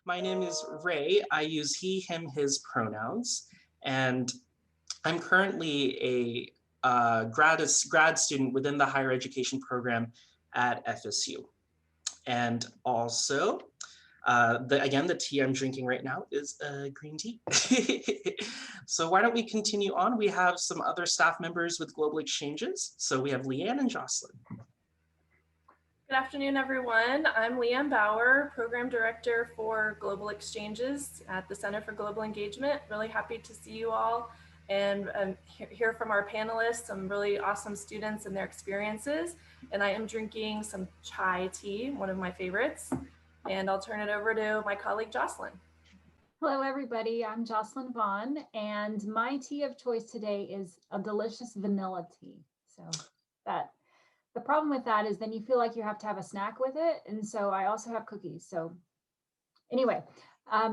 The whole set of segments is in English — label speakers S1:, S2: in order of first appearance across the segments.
S1: My name is Ray. I use he, him, his pronouns, and I'm currently a grad student within the higher education program at FSU. And also, again, the tea I'm drinking right now is green tea. So why don't we continue on? We have some other staff members with Global Exchanges. So we have Leanne and Jocelyn.
S2: Good afternoon, everyone. I'm Leanne Bauer, Program Director for Global Exchanges at the Center for Global Engagement. Really happy to see you all and hear from our panelists, some really awesome students and their experiences. And I am drinking some chai tea, one of my favorites. And I'll turn it over to my colleague, Jocelyn.
S3: Hello, everybody. I'm Jocelyn Vaughn, and my tea of choice today is a delicious vanilla tea. So the problem with that is then you feel like you have to have a snack with it. And so I also have cookies. So anyway,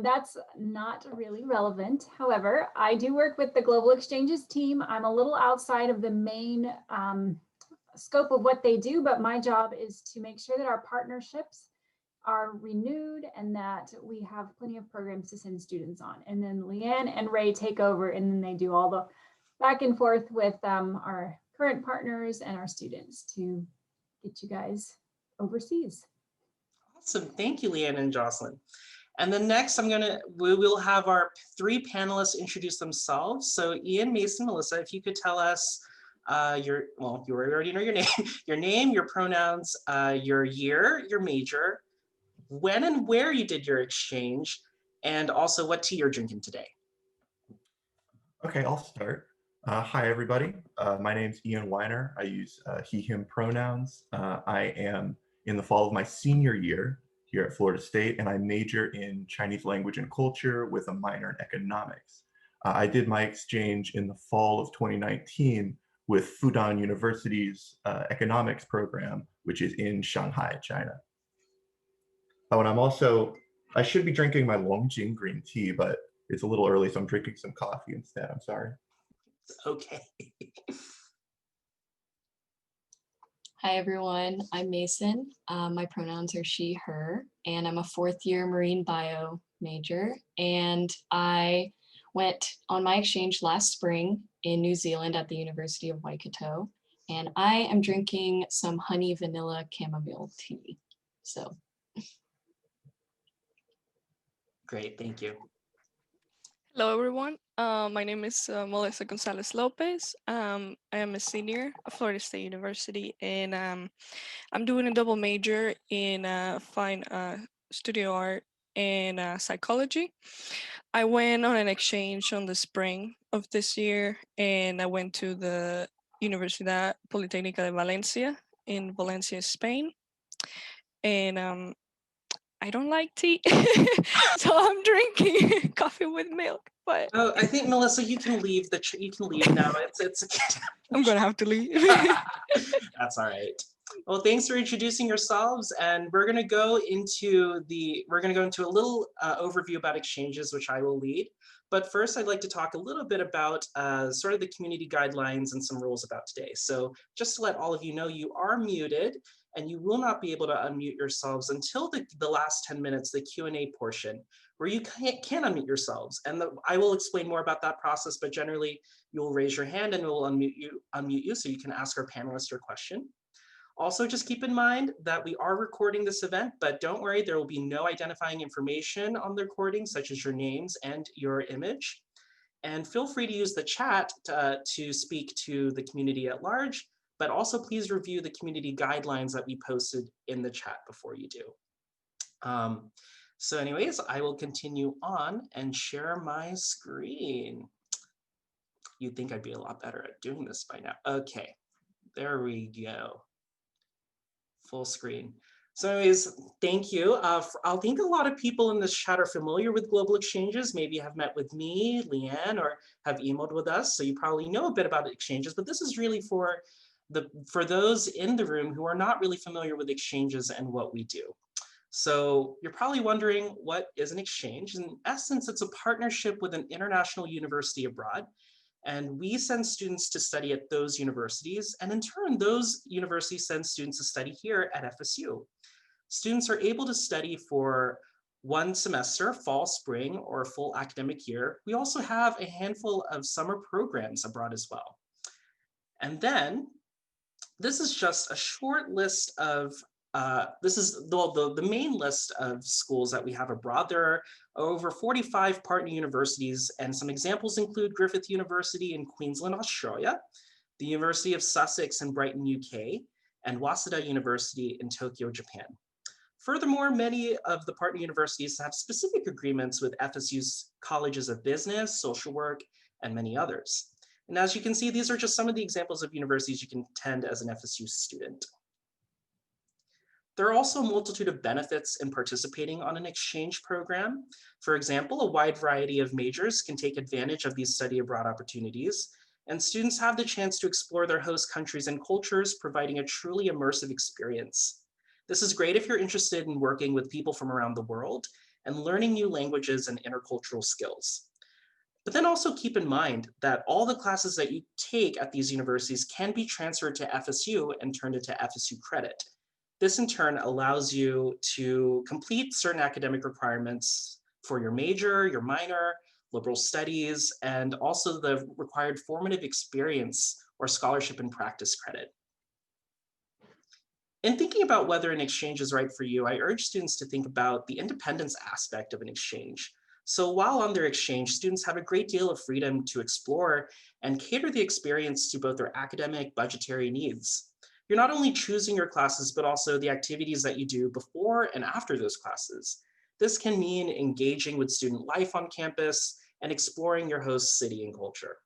S3: that's not really relevant. However, I do work with the Global Exchanges team. I'm a little outside of the main scope of what they do, but my job is to make sure that our partnerships are renewed and that we have plenty of programs to send students on. And then Leanne and Ray take over, and then they do all the back and forth with our current partners and our students to get you guys overseas.
S1: Awesome, thank you, Leanne and Jocelyn. And then next, we will have our three panelists introduce themselves. So Ian, Mason, Melissa, if you could tell us you already know your name, your pronouns, your year, your major, when and where you did your exchange, and also what tea you're drinking today.
S4: Okay, I'll start. Hi, everybody. My name's Ian Weiner. I use he, him pronouns. I am in the fall of my senior year here at Florida State, and I major in Chinese language and culture with a minor in economics. I did my exchange in the fall of 2019 with Fudan University's economics program, which is in Shanghai, China. Oh, and I should be drinking my Longjing green tea, but it's a little early, so I'm drinking some coffee instead. I'm sorry.
S1: Okay.
S5: Hi, everyone. I'm Mason. My pronouns are she, her, and I'm a fourth year marine bio major. And I went on my exchange last spring in New Zealand at the University of Waikato. And I am drinking some honey vanilla chamomile tea. So.
S1: Great, thank you.
S6: Hello, everyone. My name is Melissa Gonzalez Lopez. I am a senior at Florida State University, and I'm doing a double major in fine studio art and psychology. I went on an exchange on the spring of this year, and I went to the Universidad Politécnica de Valencia in Valencia, Spain. And I don't like tea, so I'm drinking coffee with milk. But
S1: oh, I think Melissa, you can leave now. It's
S6: I'm gonna have to leave.
S1: That's all right. Well, thanks for introducing yourselves, and we're gonna go into a little overview about exchanges, which I will lead. But first, I'd like to talk a little bit about sort of the community guidelines and some rules about today. So just to let all of you know, you are muted, and you will not be able to unmute yourselves until the last 10 minutes, the Q&A portion, where you can unmute yourselves. And I will explain more about that process, but generally you'll raise your hand and we'll unmute you so you can ask our panelists your question. Also, just keep in mind that we are recording this event, but don't worry, there will be no identifying information on the recording, such as your names and your image. And feel free to use the chat to speak to the community at large, but also please review the community guidelines that we posted in the chat before you do. So anyways, I will continue on and share my screen. You'd think I'd be a lot better at doing this by now. Okay, there we go. Full screen. So anyways, thank you. I think a lot of people in this chat are familiar with Global Exchanges, maybe have met with me, Leanne, or have emailed with us. So you probably know a bit about exchanges, but this is really for those in the room who are not really familiar with exchanges and what we do. So you're probably wondering, what is an exchange? In essence, it's a partnership with an international university abroad. And we send students to study at those universities. And in turn, those universities send students to study here at FSU. Students are able to study for one semester, fall, spring, or full academic year. We also have a handful of summer programs abroad as well. And then this is just a short list of, this is the main list of schools that we have abroad. There are over 45 partner universities, and some examples include Griffith University in Queensland, Australia, the University of Sussex in Brighton, UK, and Waseda University in Tokyo, Japan. Furthermore, many of the partner universities have specific agreements with FSU's colleges of business, social work, and many others. And as you can see, these are just some of the examples of universities you can attend as an FSU student. There are also a multitude of benefits in participating on an exchange program. For example, a wide variety of majors can take advantage of these study abroad opportunities, and students have the chance to explore their host countries and cultures, providing a truly immersive experience. This is great if you're interested in working with people from around the world and learning new languages and intercultural skills. But then also keep in mind that all the classes that you take at these universities can be transferred to FSU and turned into FSU credit. This in turn allows you to complete certain academic requirements for your major, your minor, liberal studies, and also the required formative experience or scholarship and practice credit. In thinking about whether an exchange is right for you, I urge students to think about the independence aspect of an exchange. So while on their exchange, students have a great deal of freedom to explore and cater the experience to both their academic, budgetary needs. You're not only choosing your classes, but also the activities that you do before and after those classes. This can mean engaging with student life on campus and exploring your host city and culture.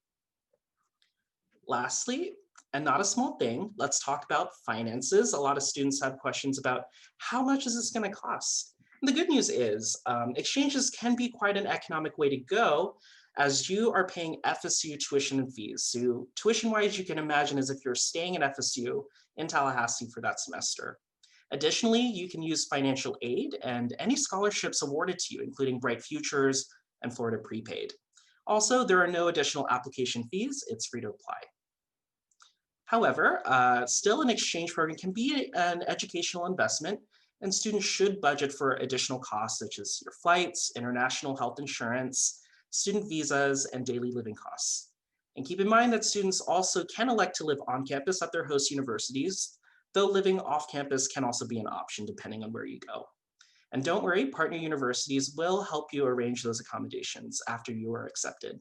S1: Lastly, and not a small thing, let's talk about finances. A lot of students have questions about how much is this going to cost? And the good news is exchanges can be quite an economic way to go as you are paying FSU tuition and fees. So tuition-wise, you can imagine as if you're staying at FSU in Tallahassee for that semester. Additionally, you can use financial aid and any scholarships awarded to you, including Bright Futures and Florida Prepaid. Also, there are no additional application fees. It's free to apply. However, still an exchange program can be an educational investment, and students should budget for additional costs such as your flights, international health insurance, student visas, and daily living costs. And keep in mind that students also can elect to live on campus at their host universities, though living off campus can also be an option depending on where you go. And don't worry, partner universities will help you arrange those accommodations after you are accepted.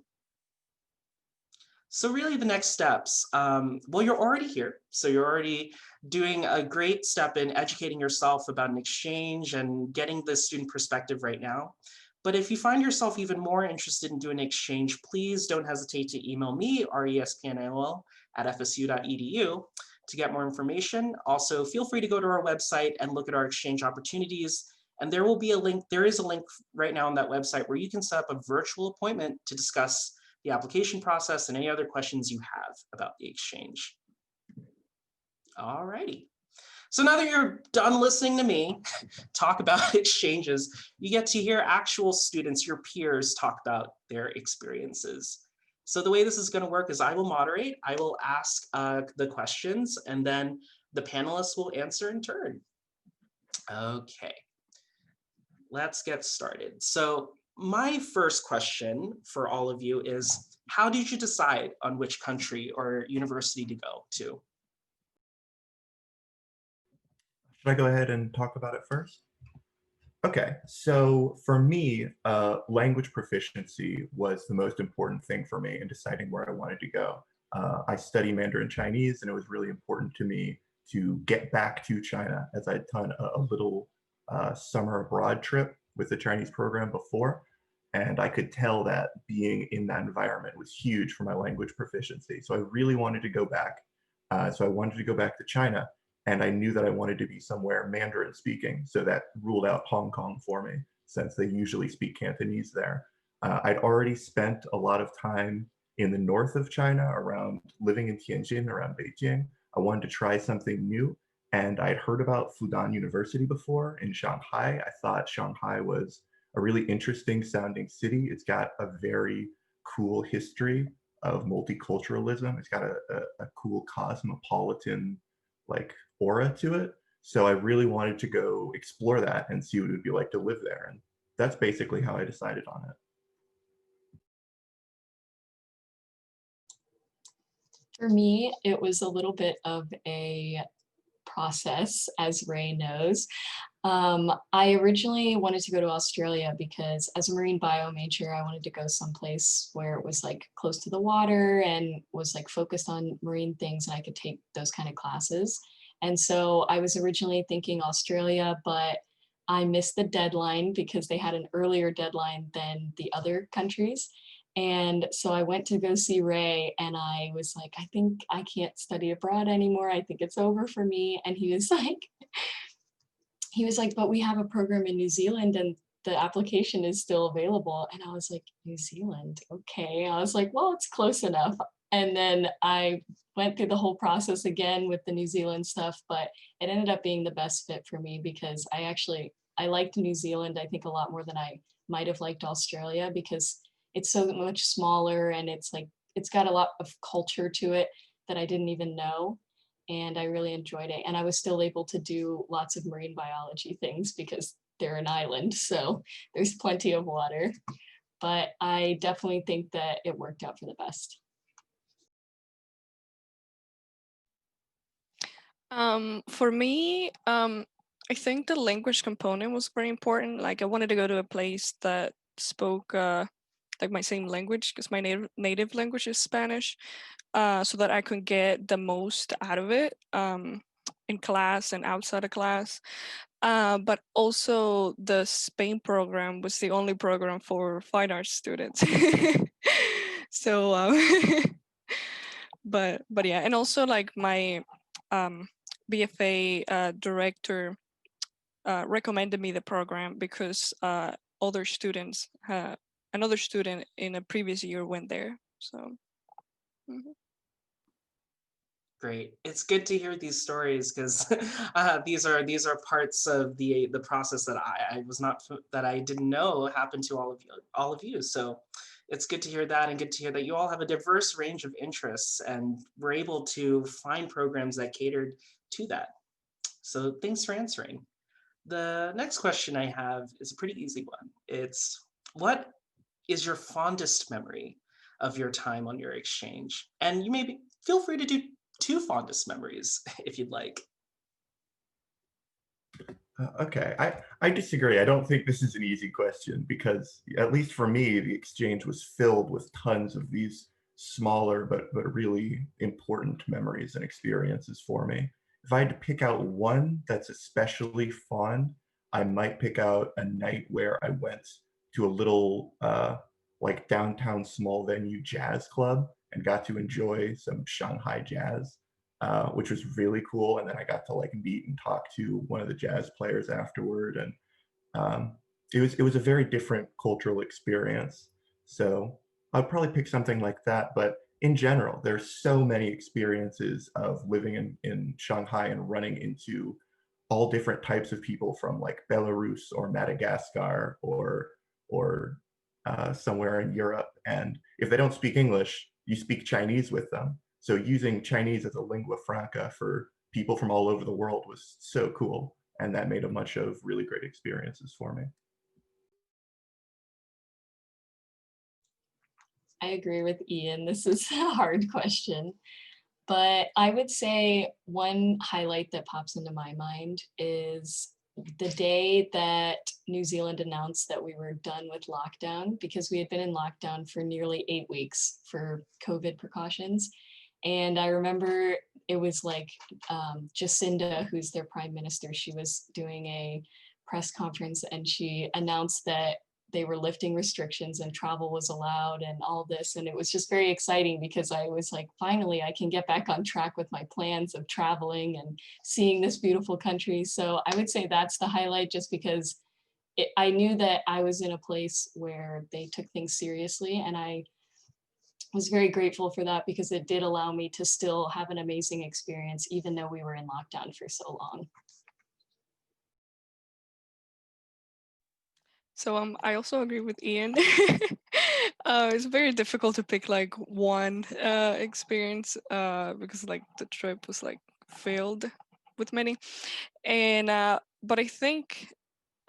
S1: So really the next steps, well, you're already here. So you're already doing a great step in educating yourself about an exchange and getting the student perspective right now. But if you find yourself even more interested in doing an exchange, please don't hesitate to email me, respnol@fsu.edu to get more information. Also, feel free to go to our website and look at our exchange opportunities. And there will be a link, there is a link right now on that website where you can set up a virtual appointment to discuss the application process and any other questions you have about the exchange. All righty. So now that you're done listening to me talk about exchanges, you get to hear actual students, your peers, talk about their experiences. So the way this is going to work is I will moderate, I will ask the questions, and then the panelists will answer in turn. Okay, let's get started. So my first question for all of you is, how did you decide on which country or university to go to?
S4: Should I go ahead and talk about it first? Okay, so for me, language proficiency was the most important thing for me in deciding where I wanted to go. I study Mandarin Chinese, and it was really important to me to get back to China, as I'd done a little summer abroad trip with the Chinese program before. And I could tell that being in that environment was huge for my language proficiency. So I really wanted to go back. So I wanted to go back to China, and I knew that I wanted to be somewhere Mandarin speaking. So that ruled out Hong Kong for me, since they usually speak Cantonese there. I'd already spent a lot of time in the north of China, around living in Tianjin, around Beijing. I wanted to try something new. And I'd heard about Fudan University before in Shanghai. I thought Shanghai was a really interesting sounding city. It's got a very cool history of multiculturalism. It's got a cool cosmopolitan like aura to it. So I really wanted to go explore that and see what it would be like to live there. And that's basically how I decided on it.
S5: For me, it was a little bit of a process, as Ray knows. I originally wanted to go to Australia because as a marine bio major, I wanted to go someplace where it was like close to the water and was like focused on marine things and I could take those kind of classes. And so I was originally thinking Australia, but I missed the deadline because they had an earlier deadline than the other countries. And so I went to go see Ray and I was like, I think I can't study abroad anymore. I think it's over for me. And he was like, but we have a program in New Zealand and the application is still available. And I was like, New Zealand, okay. I was like, well, it's close enough. And then I went through the whole process again with the New Zealand stuff, but it ended up being the best fit for me because I liked New Zealand, I think a lot more than I might have liked Australia because it's so much smaller and it's got a lot of culture to it that I didn't even know. And I really enjoyed it. And I was still able to do lots of marine biology things because they're an island, so there's plenty of water. But I definitely think that it worked out for the best.
S6: For me, I think the language component was very important. Like I wanted to go to a place that spoke like my same language because my native language is Spanish, so that I could get the most out of it in class and outside of class. But also the Spain program was the only program for fine arts students. So, but yeah, and also like my BFA director recommended me the program because other students, another student in a previous year went there. So. Mhm.
S1: Great. It's good to hear these stories because these are parts of the process that I was not that I didn't know happened to all of you. So it's good to hear that and good to hear that you all have a diverse range of interests and were able to find programs that catered to that. So thanks for answering. The next question I have is a pretty easy one. It's what is your fondest memory of your time on your exchange? And you may feel free to do two fondest memories if you'd like.
S4: Okay, I disagree. I don't think this is an easy question because, at least for me, the exchange was filled with tons of these smaller but really important memories and experiences for me. If I had to pick out one that's especially fond, I might pick out a night where I went to a little like downtown small venue jazz club and got to enjoy some Shanghai jazz, which was really cool. And then I got to like meet and talk to one of the jazz players afterward, and it was a very different cultural experience. So I'd probably pick something like that. But in general, there's so many experiences of living in Shanghai and running into all different types of people from like Belarus or Madagascar or somewhere in Europe. And if they don't speak English, you speak Chinese with them. So using Chinese as a lingua franca for people from all over the world was so cool. And that made a bunch of really great experiences for me.
S5: I agree with Ian. This is a hard question. But I would say one highlight that pops into my mind is the day that New Zealand announced that we were done with lockdown because we had been in lockdown for nearly 8 weeks for COVID precautions. And I remember it was like Jacinda, who's their prime minister, she was doing a press conference and she announced that they were lifting restrictions and travel was allowed and all this. And it was just very exciting because I was like, finally, I can get back on track with my plans of traveling and seeing this beautiful country. So I would say that's the highlight just because I knew that I was in a place where they took things seriously. And I was very grateful for that because it did allow me to still have an amazing experience, even though we were in lockdown for so long.
S6: So I also agree with Ian. It's very difficult to pick like one experience because like the trip was like filled with many, and but I think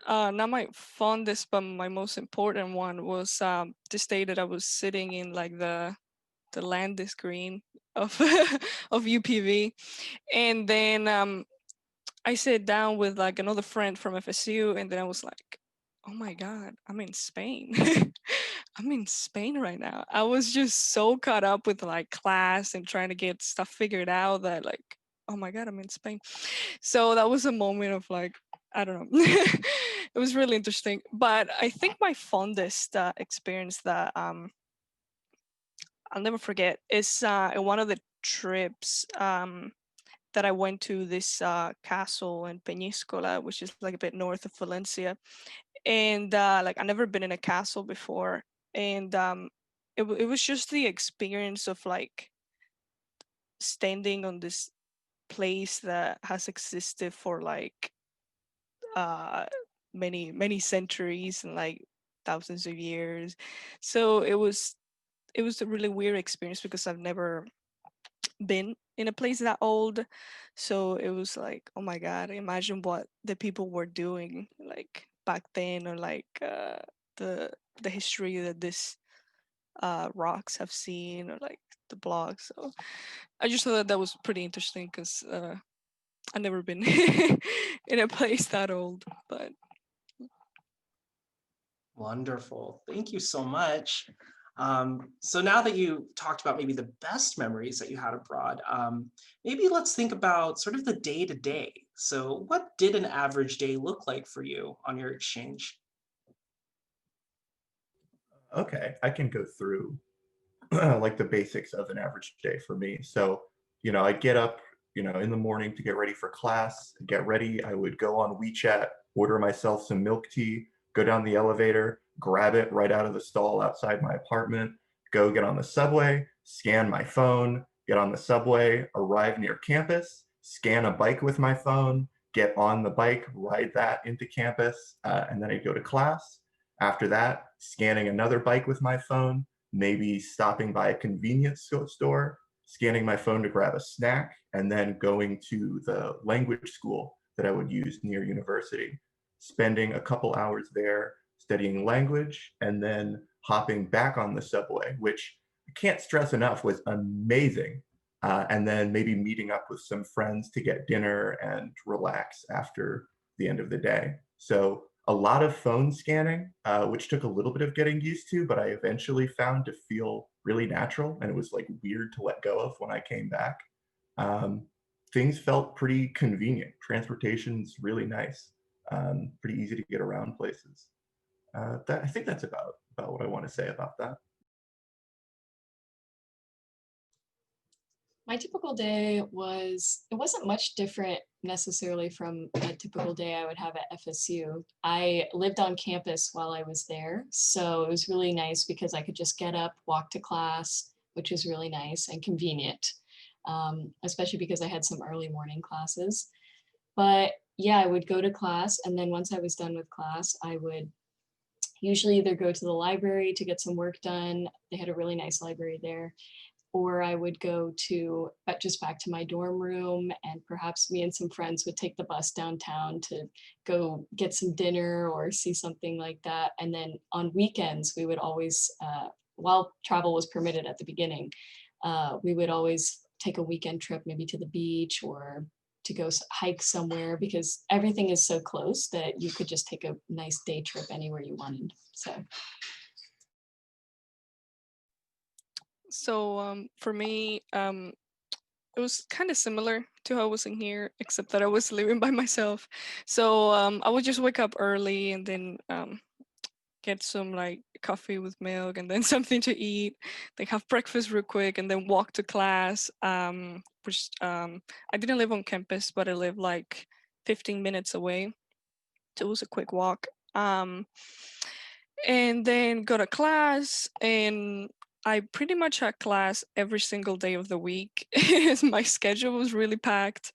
S6: not my fondest, but my most important one was this day that I was sitting in like the landing screen of of UPV, and then I sat down with like another friend from FSU, and then I was like, oh my God, I'm in Spain. I'm in Spain right now. I was just so caught up with like class and trying to get stuff figured out that like, oh my God, I'm in Spain. So that was a moment of like, I don't know. It was really interesting. But I think my fondest experience that I'll never forget is in one of the trips that I went to this castle in Peñíscola, which is like a bit north of Valencia. And like I've never been in a castle before. And it was just the experience of like standing on this place that has existed for like uh, many centuries and like thousands of years. So it was a really weird experience because I've never been in a place that old. So it was like, oh my God, imagine what the people were doing like back then, or like the the history that this rocks have seen, or like the blocks. So I just thought that that was pretty interesting because I've never been in a place that old. But
S1: Wonderful. Thank you so much. So now that you talked about maybe the best memories that you had abroad, maybe let's think about sort of the day to day. So what did an average day look like for you on your exchange?
S4: Okay, I can go through like the basics of an average day for me. So, I get up, in the morning to get ready for class, get ready. I would go on WeChat, order myself some milk tea, go down the elevator, grab it right out of the stall outside my apartment, go get on the subway, scan my phone, get on the subway, arrive near campus, scan a bike with my phone, get on the bike, ride that into campus, and then I go to class. After that, scanning another bike with my phone, maybe stopping by a convenience store, scanning my phone to grab a snack, and then going to the language school that I would use near university, spending a couple hours there studying language, and then hopping back on the subway, which I can't stress enough was amazing. And then maybe meeting up with some friends to get dinner and relax after the end of the day. So a lot of phone scanning, which took a little bit of getting used to, but I eventually found to feel really natural, and it was like weird to let go of when I came back. Um, Things felt pretty convenient. Transportation's really nice, pretty easy to get around places. I think that's about what I want to say about that.
S5: My typical day it wasn't much different necessarily from a typical day I would have at FSU. I lived on campus while I was there, so it was really nice because I could just get up, walk to class, which was really nice and convenient, especially because I had some early morning classes. But yeah, I would go to class, and then once I was done with class, I would usually either go to the library to get some work done. They had a really nice library there, or I would go to just back to my dorm room, and perhaps me and some friends would take the bus downtown to go get some dinner or see something like that. And then on weekends, we would always, while travel was permitted at the beginning, we would always take a weekend trip, maybe to the beach or to go hike somewhere, because everything is so close that you could just take a nice day trip anywhere you wanted.
S6: so for me, it was kind of similar to how I was in here, except that I was living by myself. So I would just wake up early and then get some like coffee with milk and then something to eat, then have breakfast real quick and then walk to class. Which I didn't live on campus, but I lived like 15 minutes away. So it was a quick walk. And then go to class, and I pretty much had class every single day of the week. My schedule was really packed,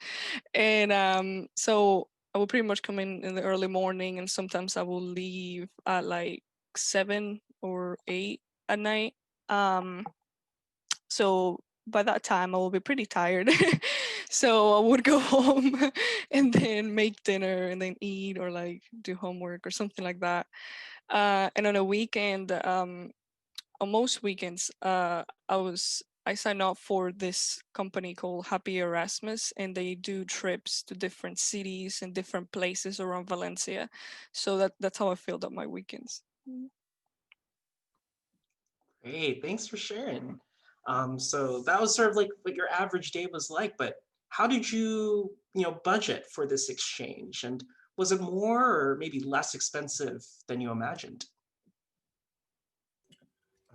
S6: and so I would pretty much come in the early morning, and sometimes I will leave at like 7 or 8 at night. So by that time I will be pretty tired. So I would go home and then make dinner and then eat or like do homework or something like that. And on a weekend, on most weekends, I signed up for this company called Happy Erasmus, and they do trips to different cities and different places around Valencia. So that's how I filled up my weekends.
S1: Great, thanks for sharing. So that was sort of like what your average day was like, but how did you, budget for this exchange? And was it more or maybe less expensive than you imagined?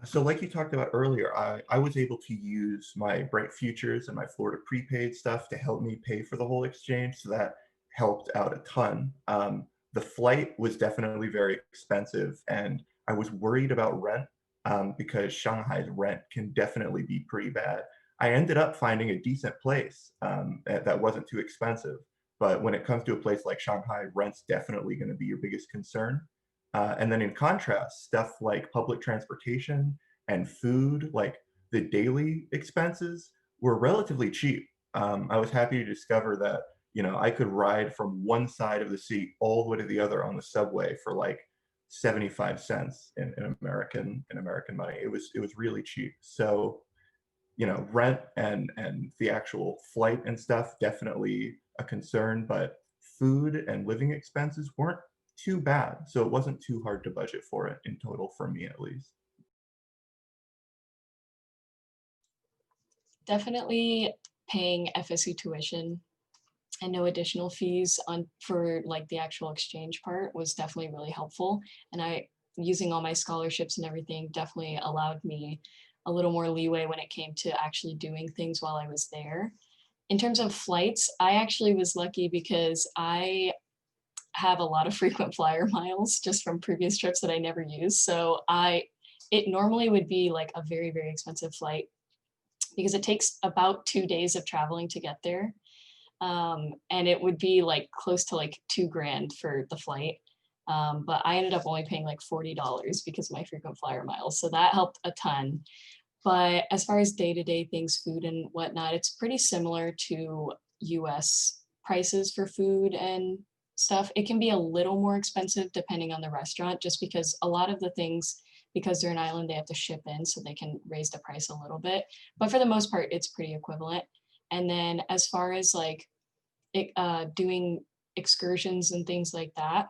S4: So like you talked about earlier, I was able to use my Bright Futures and my Florida prepaid stuff to help me pay for the whole exchange. So that helped out a ton. The flight was definitely very expensive, and I was worried about rent because Shanghai's rent can definitely be pretty bad. I ended up finding a decent place that wasn't too expensive. But when it comes to a place like Shanghai, rent's definitely going to be your biggest concern. And then in contrast, stuff like public transportation and food, like the daily expenses, were relatively cheap. I was happy to discover that, I could ride from one side of the city all the way to the other on the subway for like 75 cents in American money. It was really cheap. So, rent and the actual flight and stuff definitely a concern, but food and living expenses weren't too bad. So it wasn't too hard to budget for it in total for me at least.
S5: Definitely paying FSU tuition and no additional fees on for like the actual exchange part was definitely really helpful. And I using all my scholarships and everything definitely allowed me a little more leeway when it came to actually doing things while I was there. In terms of flights, I actually was lucky because I have a lot of frequent flyer miles just from previous trips that I never used. So it normally would be like a very, very expensive flight because it takes about 2 days of traveling to get there. And it would be like close to like $2,000 for the flight. But I ended up only paying like $40 because of my frequent flyer miles. So that helped a ton. But as far as day-to-day things, food and whatnot, it's pretty similar to US prices for food and stuff. It can be a little more expensive depending on the restaurant, just because a lot of the things, because they're an island, they have to ship in, so they can raise the price a little bit. But for the most part, it's pretty equivalent. And then as far as like doing excursions and things like that,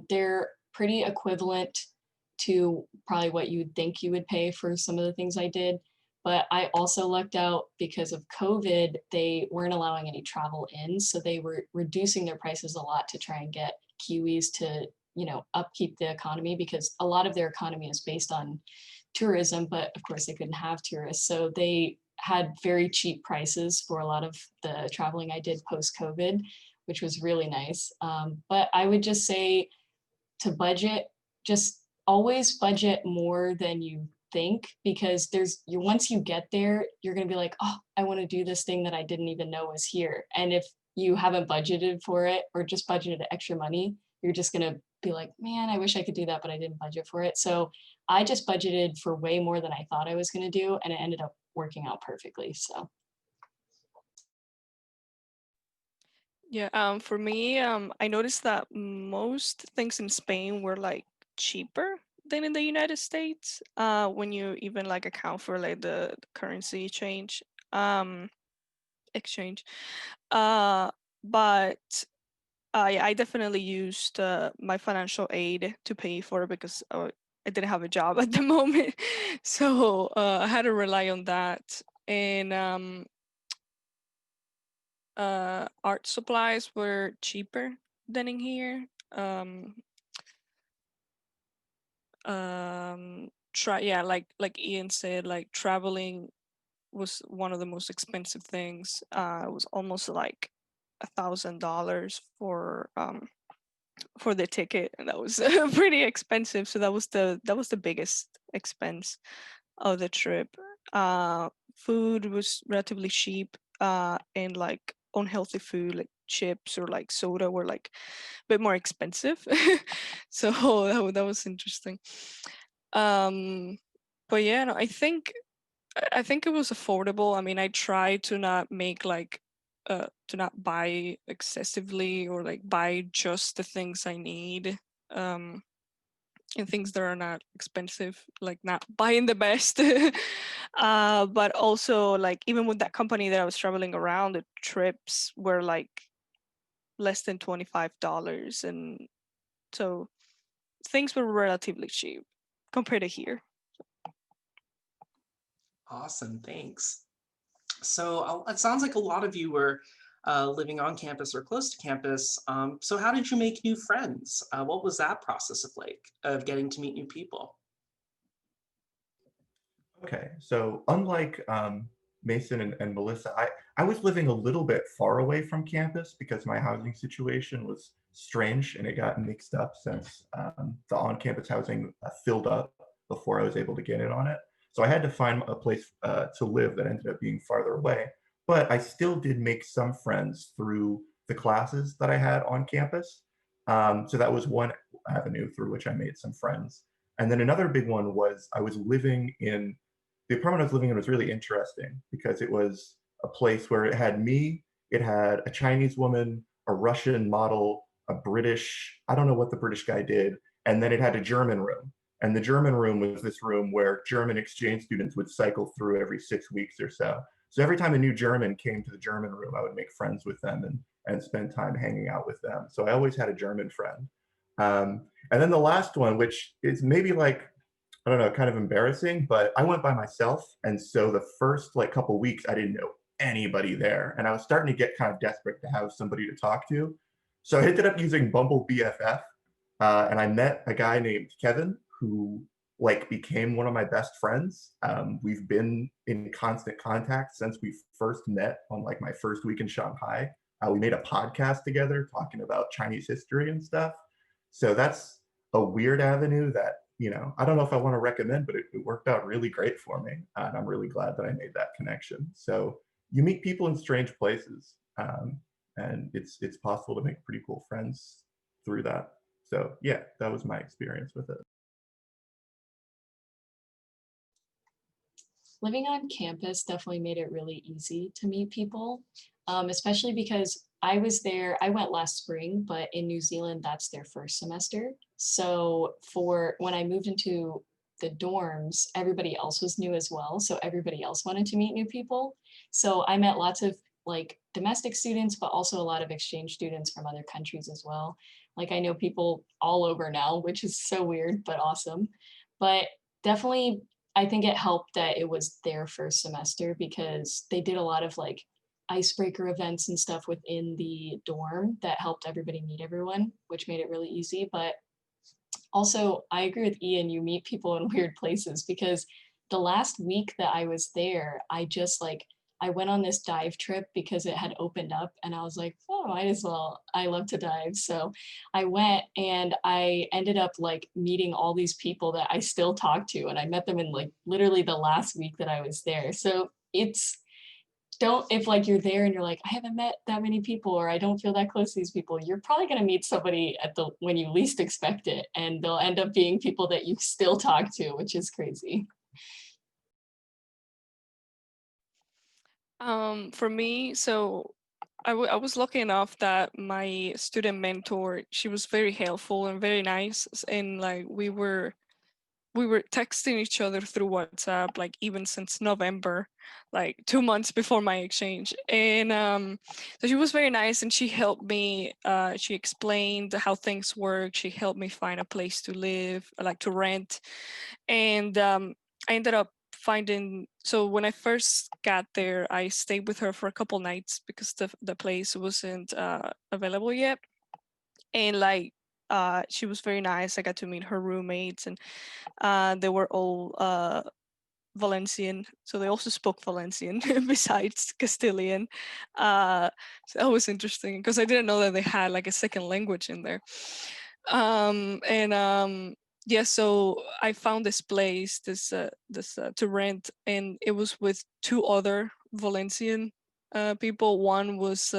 S5: they're pretty equivalent to probably what you would think you would pay for some of the things I did. But I also lucked out because of COVID, they weren't allowing any travel in. So they were reducing their prices a lot to try and get Kiwis to, upkeep the economy, because a lot of their economy is based on tourism, but of course they couldn't have tourists. So they had very cheap prices for a lot of the traveling I did post-COVID, which was really nice. But I would just say to budget, just always budget more than you think, because once you get there, you're going to be like, oh, I want to do this thing that I didn't even know was here. And if you haven't budgeted for it or just budgeted extra money, you're just going to be like, man, I wish I could do that, but I didn't budget for it. So I just budgeted for way more than I thought I was going to do, and it ended up working out perfectly. So
S6: Yeah, for me, I noticed that most things in Spain were like cheaper than in the United States, when you even like account for like the currency exchange. Uh, but I definitely used my financial aid to pay for it because I didn't have a job at the moment, so I had to rely on that. And art supplies were cheaper than in here. Yeah, like Ian said, like traveling was one of the most expensive things. It was almost like $1,000 for the ticket, and that was pretty expensive. So that was the biggest expense of the trip. Uh, Food was relatively cheap, and like unhealthy food like chips or like soda were like a bit more expensive. So that was interesting. Um, but yeah, no, I think I think it was affordable. I mean, I tried to not make like to not buy excessively or like buy just the things I need. Um and things that are not expensive, like not buying the best. But also like even with that company that I was traveling around, the trips were like less than $25. And so things were relatively cheap compared to here.
S1: Awesome, thanks. So it sounds like a lot of you were living on campus or close to campus. So how did you make new friends? What was that process of like of getting to meet new people?
S4: Okay, so unlike Mason and Melissa, I was living a little bit far away from campus because my housing situation was strange and it got mixed up since the on-campus housing filled up before I was able to get in on it. So I had to find a place to live that ended up being farther away. But I still did make some friends through the classes that I had on campus. So that was one avenue through which I made some friends. And then another big one was I was living in the apartment I was living in was really interesting because it was a place where it had me, it had a Chinese woman, a Russian model, a British, I don't know what the British guy did, and then it had a German room. And the German room was this room where German exchange students would cycle through every 6 weeks or so. So every time a new German came to the German room, I would make friends with them and spend time hanging out with them. So I always had a German friend. And then the last one, which is maybe like I don't know, kind of embarrassing, but I went by myself. And so the first like couple weeks, I didn't know anybody there. And I was starting to get kind of desperate to have somebody to talk to. So I ended up using Bumble BFF. And I met a guy named Kevin who like became one of my best friends. We've been in constant contact since we first met on like my first week in Shanghai. We made a podcast together talking about Chinese history and stuff. So that's a weird avenue that I don't know if I want to recommend, but it worked out really great for me. And I'm really glad that I made that connection. So you meet people in strange places, and it's possible to make pretty cool friends through that. So yeah, that was my experience with it.
S5: Living on campus definitely made it really easy to meet people, especially because I was there, I went last spring, but in New Zealand, that's their first semester. So for when I moved into the dorms, everybody else was new as well. So everybody else wanted to meet new people. So I met lots of like domestic students, but also a lot of exchange students from other countries as well. Like I know people all over now, which is so weird, but awesome. But definitely I think it helped that it was their first semester because they did a lot of like icebreaker events and stuff within the dorm that helped everybody meet everyone, which made it really easy. But also, I agree with Ian, you meet people in weird places because the last week that I was there, I just like, I went on this dive trip because it had opened up and I was like, oh, might as well. I love to dive. So I went and I ended up like meeting all these people that I still talk to. And I met them in like literally the last week that I was there. So it's, don't if like you're there and you're like I haven't met that many people or I don't feel that close to these people, you're probably going to meet somebody at the when you least expect it and they'll end up being people that you still talk to, which is crazy.
S6: For me, so I was lucky enough that my student mentor, she was very helpful and very nice, and like we were texting each other through WhatsApp, like even since November, like 2 months before my exchange. And so she was very nice and she helped me. She explained how things work. She helped me find a place to live, like to rent. And I ended up finding, so when I first got there, I stayed with her for a couple nights because the place wasn't available yet. And like, she was very nice. I got to meet her roommates, and they were all Valencian, so they also spoke Valencian besides Castilian. So that was interesting because I didn't know that they had like a second language in there. And yeah, so I found this place, this to rent, and it was with two other Valencian people. One was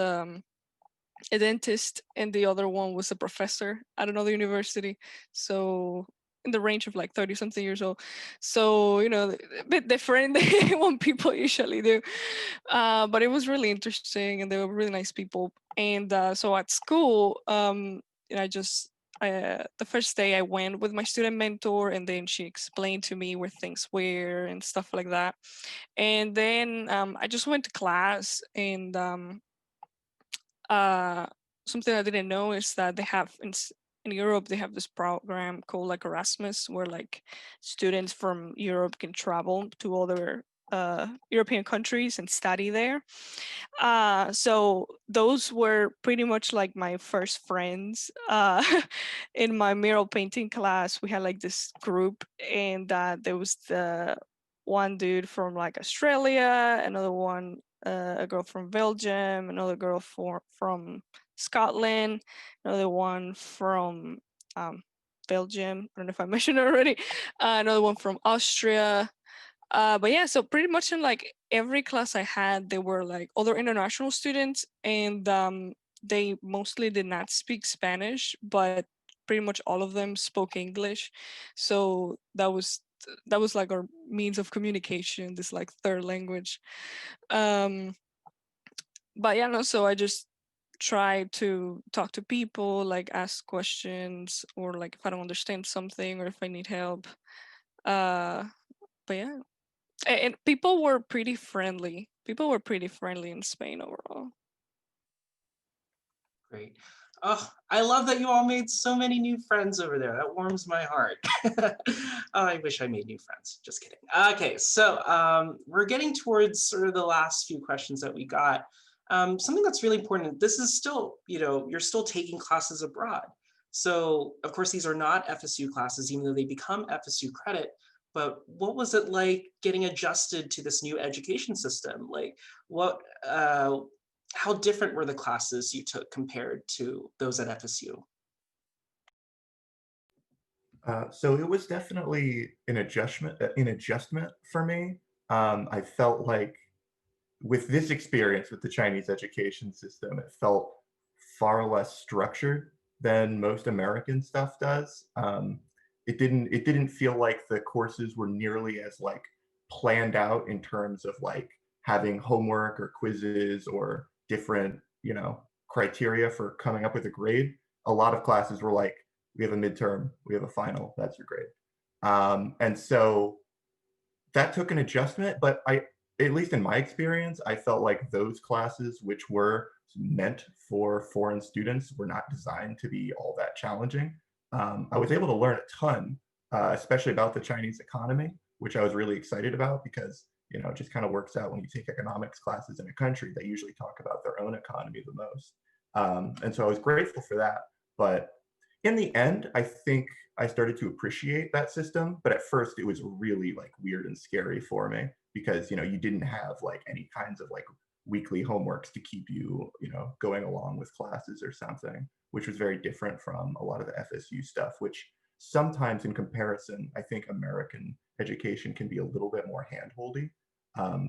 S6: a dentist, and the other one was a professor at another university. So in the range of like 30 something years old. So, you know, a bit different than what people usually do. But it was really interesting and they were really nice people. And so at school, you know, the first day I went with my student mentor and then she explained to me where things were and stuff like that. And then I just went to class and uh, something I didn't know is that they have in Europe they have this program called like Erasmus, where like students from Europe can travel to other European countries and study there. So those were pretty much like my first friends. In my mural painting class, we had like this group, and there was the one dude from like Australia, another one, a girl from Belgium, another girl from Scotland, another one from Belgium. I don't know if I mentioned it already. Another one from Austria. But yeah, so pretty much in like every class I had, there were like other international students, and they mostly did not speak Spanish, but pretty much all of them spoke English. So that was like our means of communication, this like third language. Um, but yeah, no, so I just try to talk to people, like ask questions, or like if I don't understand something or if I need help. Uh, but yeah, and people were pretty friendly. People were pretty friendly in Spain overall.
S1: Great. Oh, I love that you all made so many new friends over there. That warms my heart. Oh, I wish I made new friends. Just kidding. Okay, so we're getting towards sort of the last few questions that we got. Something that's really important, this is still, you know, you're still taking classes abroad. So of course, these are not FSU classes, even though they become FSU credit. But what was it like getting adjusted to this new education system? Like what, how different were the classes you took compared to those at FSU?
S4: So it was definitely an adjustment for me. I felt like with this experience with the Chinese education system, it felt far less structured than most American stuff does. It didn't feel like the courses were nearly as like planned out in terms of like having homework or quizzes or different, you know, criteria for coming up with a grade. A lot of classes were like, we have a midterm, we have a final, that's your grade. And so that took an adjustment, but at least in my experience, I felt like those classes, which were meant for foreign students, were not designed to be all that challenging. I was able to learn a ton, especially about the Chinese economy, which I was really excited about because, you know, it just kind of works out when you take economics classes in a country. They usually talk about their own economy the most. And so I was grateful for that. But in the end, I think I started to appreciate that system, but at first it was really like weird and scary for me because, you know, you didn't have like any kinds of like weekly homeworks to keep you, you know, going along with classes or something, which was very different from a lot of the FSU stuff, which sometimes in comparison, I think American education can be a little bit more handholdy.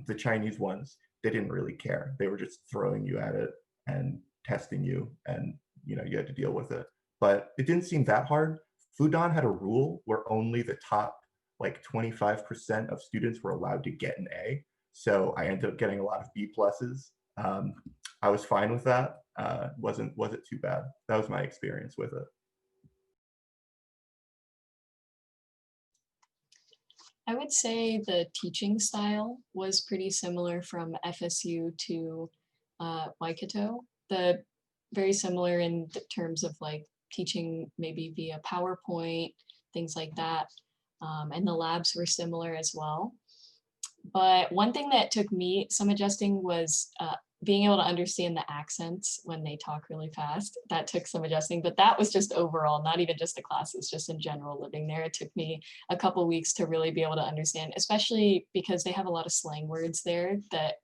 S4: The Chinese ones, they didn't really care. They were just throwing you at it and testing you, and, you know, you had to deal with it. But it didn't seem that hard. Fudan had a rule where only the top like 25% of students were allowed to get an A. So I ended up getting a lot of B pluses. I was fine with that. Wasn't too bad. That was my experience with it.
S5: I would say the teaching style was pretty similar from FSU to Waikato. Very similar in terms of like teaching maybe via PowerPoint, things like that. And the labs were similar as well. But one thing that took me some adjusting was being able to understand the accents when they talk really fast. That took some adjusting, but that was just overall, not even just the classes, just in general living there. It took me a couple weeks to really be able to understand, especially because they have a lot of slang words there that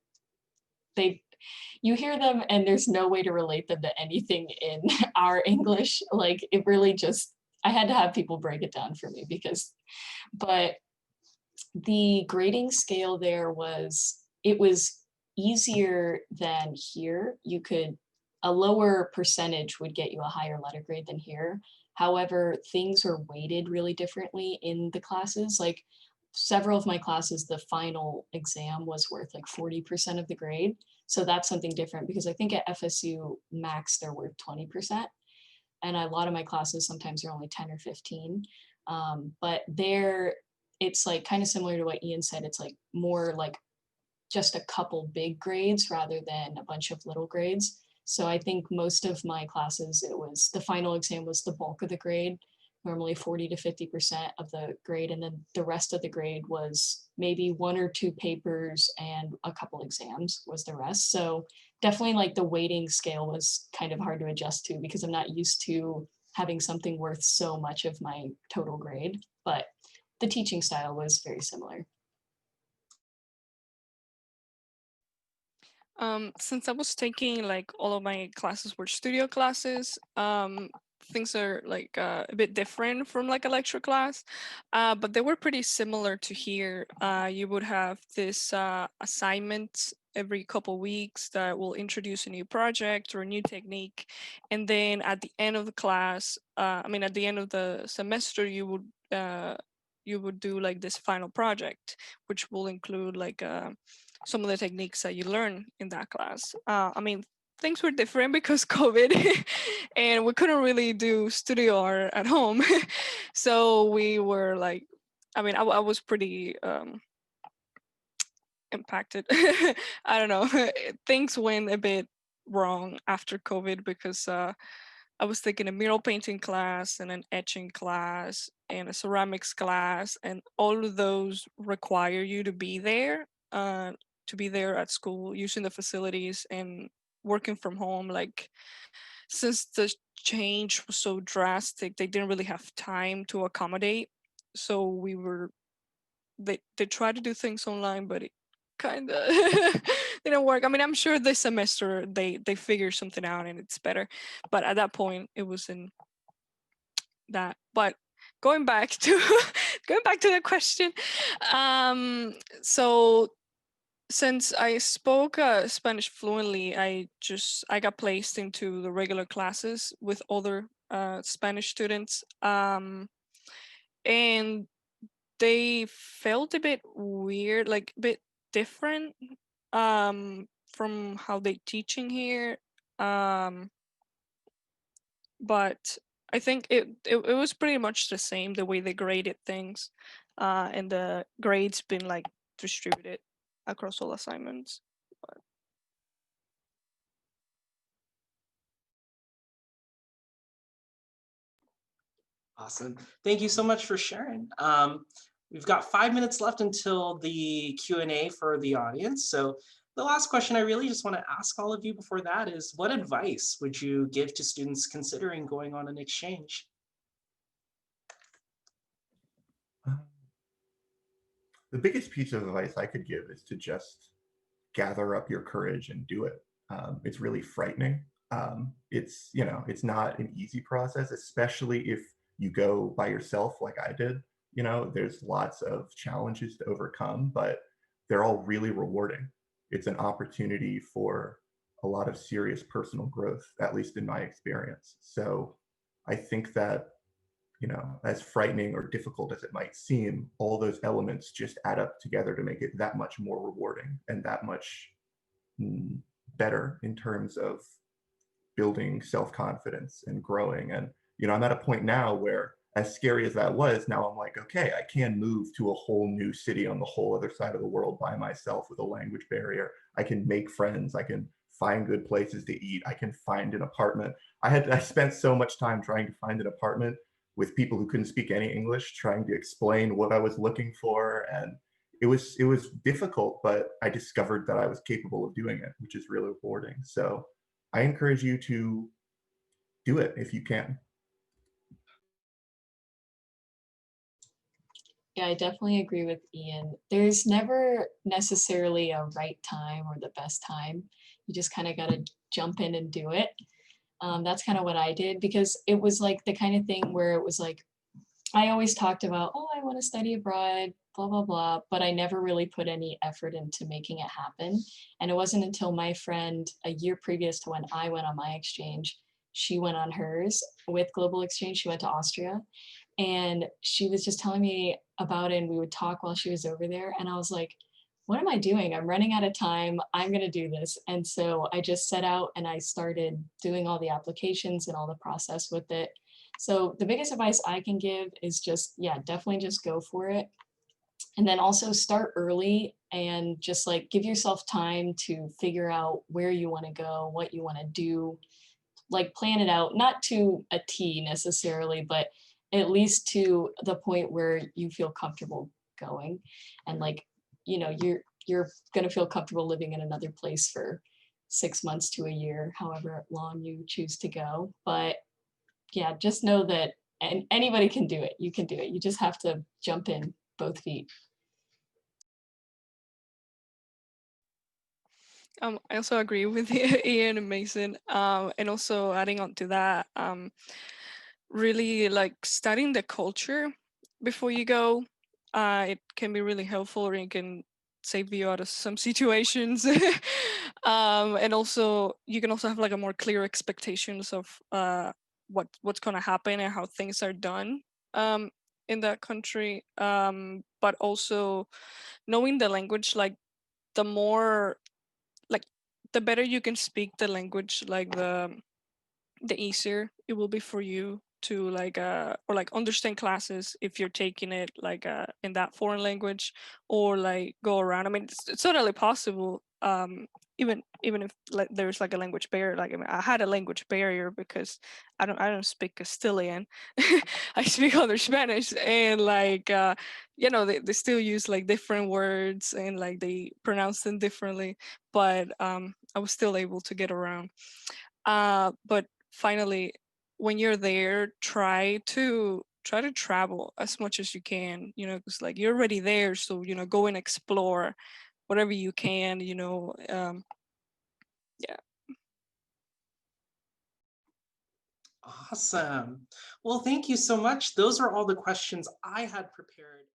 S5: you hear them and there's no way to relate them to anything in our English. Like it really just, I had to have people break it down for me but the grading scale there it was easier than here. A lower percentage would get you a higher letter grade than here. However, things were weighted really differently in the classes. Like several of my classes, the final exam was worth like 40% of the grade. So that's something different because I think at FSU max they're worth 20%. And a lot of my classes sometimes are only 10 or 15. But there, it's like kind of similar to what Ian said. It's like more like just a couple big grades rather than a bunch of little grades. So I think most of my classes, it was the final exam was the bulk of the grade, normally 40 to 50% of the grade. And then the rest of the grade was maybe 1 or 2 papers and a couple exams was the rest. So definitely like the weighting scale was kind of hard to adjust to because I'm not used to having something worth so much of my total grade, but the teaching style was very similar.
S6: Since I was taking like all of my classes were studio classes, things are like a bit different from like a lecture class, but they were pretty similar to here. You would have this assignment every couple weeks that will introduce a new project or a new technique, and then at the end of the class, at the end of the semester, you would do like this final project, which will include like some of the techniques that you learn in that class. Things were different because COVID and we couldn't really do studio art at home. So we were like, I was pretty impacted. I don't know. Things went a bit wrong after COVID because I was taking a mural painting class and an etching class and a ceramics class, and all of those require you to be there at school, using the facilities and working from home. Like, since the change was so drastic, they didn't really have time to accommodate. So they tried to do things online, but it kind of didn't work. I'm sure this semester they figure something out and it's better, but at that point it wasn't that. But going back to going back to the question, so since I spoke Spanish fluently, I got placed into the regular classes with other Spanish students, and they felt a bit weird, like a bit different from how they teaching here. Um, but I think it was pretty much the same the way they graded things, and the grades been like distributed across all assignments.
S1: Awesome. Thank you so much for sharing. We've got 5 minutes left until the Q&A for the audience. So the last question I really just want to ask all of you before that is, what advice would you give to students considering going on an exchange?
S4: The biggest piece of advice I could give is to just gather up your courage and do it. It's really frightening. It's not an easy process, especially if you go by yourself like I did. There's lots of challenges to overcome, but they're all really rewarding. It's an opportunity for a lot of serious personal growth, at least in my experience. So I think that, as frightening or difficult as it might seem, all those elements just add up together to make it that much more rewarding and that much better in terms of building self-confidence and growing. And I'm at a point now where, as scary as that was, now I'm like, okay, I can move to a whole new city on the whole other side of the world by myself with a language barrier. I can make friends. I can find good places to eat. I can find an apartment. I spent so much time trying to find an apartment with people who couldn't speak any English, trying to explain what I was looking for. And it was difficult, but I discovered that I was capable of doing it, which is really rewarding. So I encourage you to do it if you can.
S5: Yeah, I definitely agree with Ian. There's never necessarily a right time or the best time. You just kind of got to jump in and do it. That's kind of what I did, because it was like the kind of thing where it was like, I always talked about, oh, I want to study abroad, blah, blah, blah, but I never really put any effort into making it happen. And it wasn't until my friend, a year previous to when I went on my exchange, she went on hers with Global Exchange. She went to Austria, and she was just telling me about it, and we would talk while she was over there. And I was like, what am I doing? I'm running out of time. I'm going to do this. And so I just set out and I started doing all the applications and all the process with it. So the biggest advice I can give is just, yeah, definitely just go for it. And then also start early and just like give yourself time to figure out where you want to go, what you want to do, like plan it out, not to a T necessarily, but at least to the point where you feel comfortable going. And like, you know, you're going to feel comfortable living in another place for 6 months to a year, however long you choose to go. But yeah, just know that anybody can do it. You can do it. You just have to jump in both feet.
S6: I also agree with Ian and Mason. And also adding on to that, really like studying the culture before you go. It can be really helpful, or it can save you out of some situations. And also you can also have like a more clear expectations of what's gonna happen and how things are done in that country. But also knowing the language, like the more like the better you can speak the language, like the easier it will be for you to like or like understand classes if you're taking it like in that foreign language, or like go around. I mean, it's totally possible, even if like there's like a language barrier. Like, I mean, I had a language barrier because I don't speak Castilian. I speak other Spanish, and like you know, they still use like different words, and like they pronounce them differently, but I was still able to get around. But finally, when you're there, try to travel as much as you can, you know, because like you're already there, so you know, go and explore whatever you can, you know. Yeah.
S1: Awesome. Well, thank you so much. Those are all the questions I had prepared.